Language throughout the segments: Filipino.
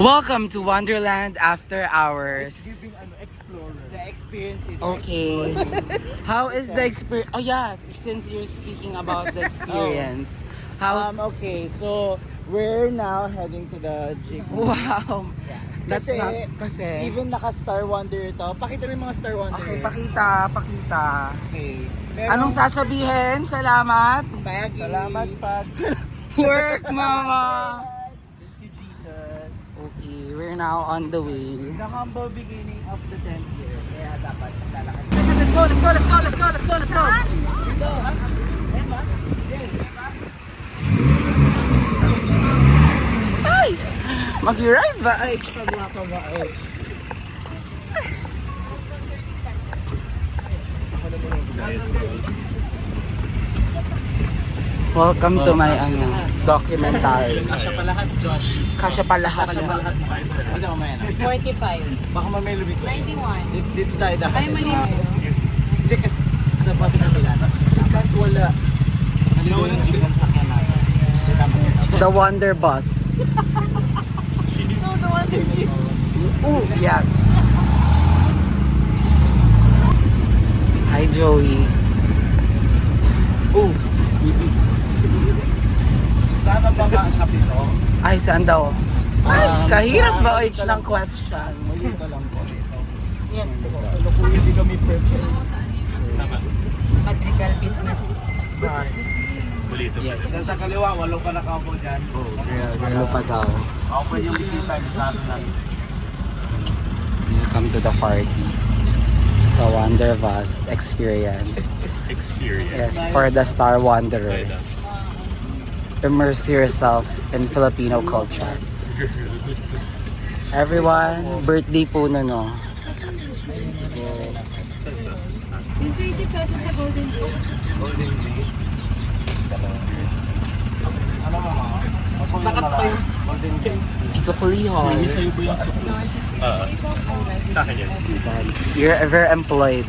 Welcome to Wonderland After Hours. The experience is Okay. How is the experience? Oh yes, since you're speaking about the experience. How's okay, so we're now heading to the jeepney. wow. That's Kasi, not kasi. Even naka-Star Wonder ito. Pakita rin mga Star Wonder. Okay, pakita. Okay. Anong sasabihin? Salamat. Baggy. Salamat pa. Work, mama. Thank you, Jesus. Okay, we're now on the way. The humble beginning of the 10th year. Kaya dapat maglalakad. Let's go, let's go, let's go, let's go, let's go, let's go. Dito. Ayan ba? Yes. Ay! Mag-ride ba? Ay, pagwa ka ba? Ay. Welcome to my documentary. Kasya pa lahat, Josh. Kasya pa lahat. Kasya pa lahat. Dito mamaya na. 45. Baka mamaya lumiko. 91. Dito tayo dapat. Ay, mali. Hindi kasi sa pati na nila. Sikat wala. Maliwan na sila sa sakyan natin. The Wonder Bus. No, the Wonder Jeep. Ooh, yes. Hi, Joey. Oh, bitis. Sana ba nga sa pito? Ay, saan daw? Kahirap ba H ng question? Muli ito lang po. Yes. Ano po hindi kami perfect. Patrical business. Yes. Sa kaliwa, walo pa nakaupo dyan. Ano pa daw? Open yung bisita, lalo na. Welcome to the party. Sa Wonder Bus experience. Yes, for the Star Wanderers. Immerse yourself in Filipino culture. Everyone, birthday po na no. Yung 20 pesos sa Golden Gate. Ano mo ma? Bakit pa yun? Golden Gate. Sukli Hall. Sa'yo po yung suko. Sa akin yan. You're ever employed.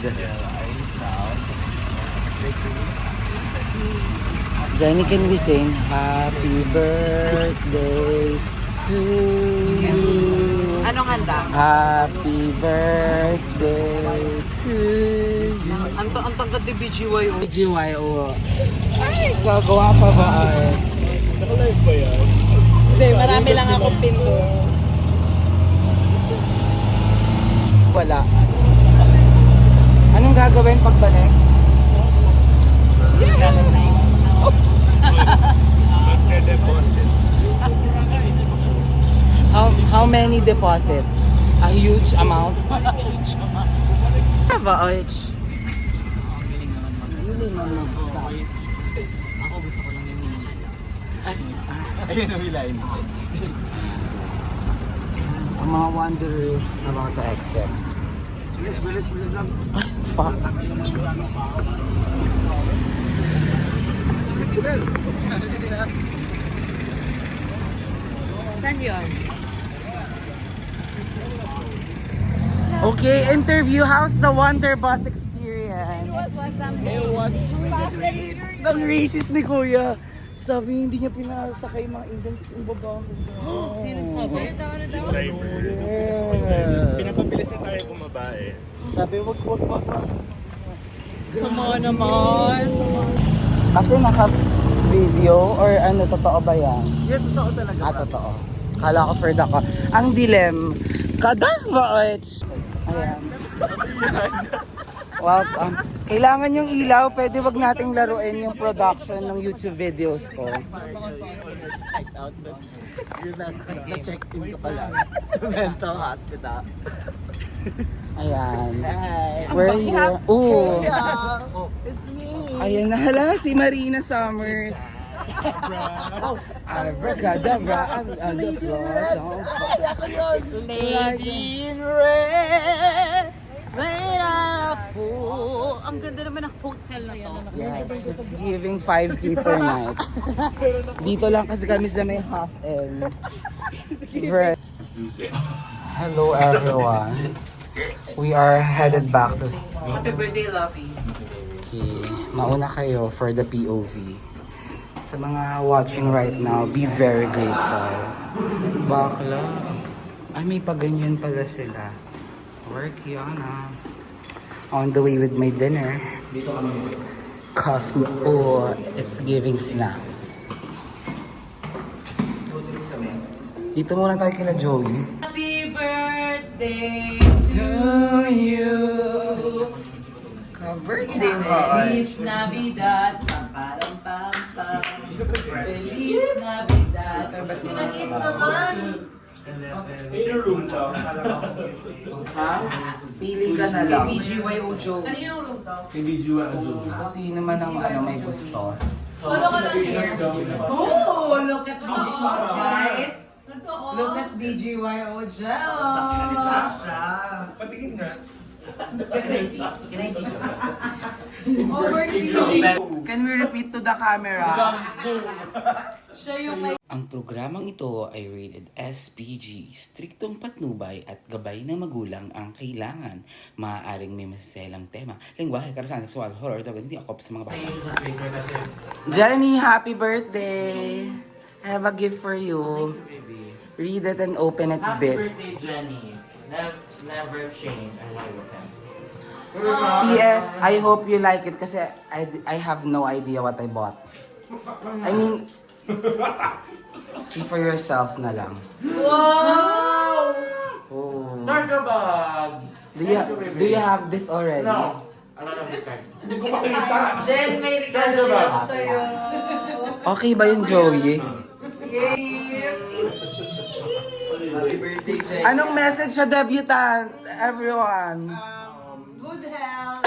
Jenny, can we sing Happy Birthday to you? Anong handa? Happy birthday to you. Ang tangkad ni BGYO. GYO. Ay, gagawa pa ba ay? Naka-live ba yan? Hindi, marami lang akong pinto. Wala. Anong gagawin pagbalik? Deposit. How many deposit? A huge amount? Ba, H? Hindi mo mag-stop. Ako gusto ko lang yung ayun ang hilahin. Ang mga wanderers about to exit. Bilis lang. Fuck. Saan yun? Okay, interview. How's the Wonder Bus experience? It was ang racist ni Kuya. Sabi hindi niya pinasakay mga Indian kasi ibaba ko. Sino sabi? Ano daw? Driver. Pinapabilis na tayo bumaba eh. Sabi wag. Sama naman. Kasi naka-video or ano, totoo ba yan? Yan totoo talaga. Totoo. Kala ko for the ka. Ang dilim. Kadark ba, H? Ayan. Welcome. Kailangan yung ilaw, pwede wag nating laruin yung production ng YouTube videos ko. Check out. Yun na-check-in ko pala. Sa mental hospital. Ayan. Hi. We're here. Ooh. Oh, it's me. Ayan na, hala, si Marina Summers. Abracadabra. Lady in red. Ay, ako yun. Lady in red. Made out of fool. Ang ganda naman ng hotel na to. Yes, it's giving 5K per night. Dito lang kasi kami sa may half-end. Hello everyone. We are headed back to... Happy birthday, Lovey. Okay, mauna kayo for the POV. Sa mga watching right now, be very grateful. Bakla. Ay, may paganyan pala sila. Work yan On the way with my dinner. Coffee. Oh, it's giving snacks. Dito muna tayo kila Joey. Happy birthday To you. Ka-birthday mo. Feliz Navidad. Pam, pam, pam, pam. Feliz Navidad. Sinag-eat naman. In a room daw. Ha? Pili ka na lang. BGYO Joe. Kanino room daw? Kasi naman ang may gusto. Solo ka lang here. Oh, look at BGYO, guys. Look at BGYO Joe. Patingin nga. Can I see? Overseas. Can we repeat to the camera? Siya yung may... Ang programang ito ay rated SPG, striktong patnubay at gabay ng magulang ang kailangan. Maaaring may masaselang tema, lengguwahe, karasan, sexual, horror, dog, hindi akop sa mga bata. Jenny, happy birthday! I have a gift for you. Read it and open it a bit. Birthday, Jenny. Never change. I like it. P.S. I hope you like it kasi I have no idea what I bought. I mean, see for yourself na lang. Wow! Oh. Start the bag. Do you have this already? No. I don't have the card. Hindi ko makita. Jen, may regalo din ako sa'yo. Okay ba yun, Joey? Anong message sa debutant, everyone? Good health.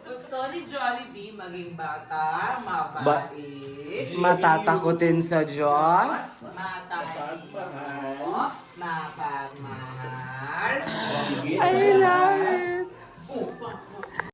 Gusto ni Jollibee maging bata, mabait, Matatakutin sa Diyos? matalino, mapagmahal, I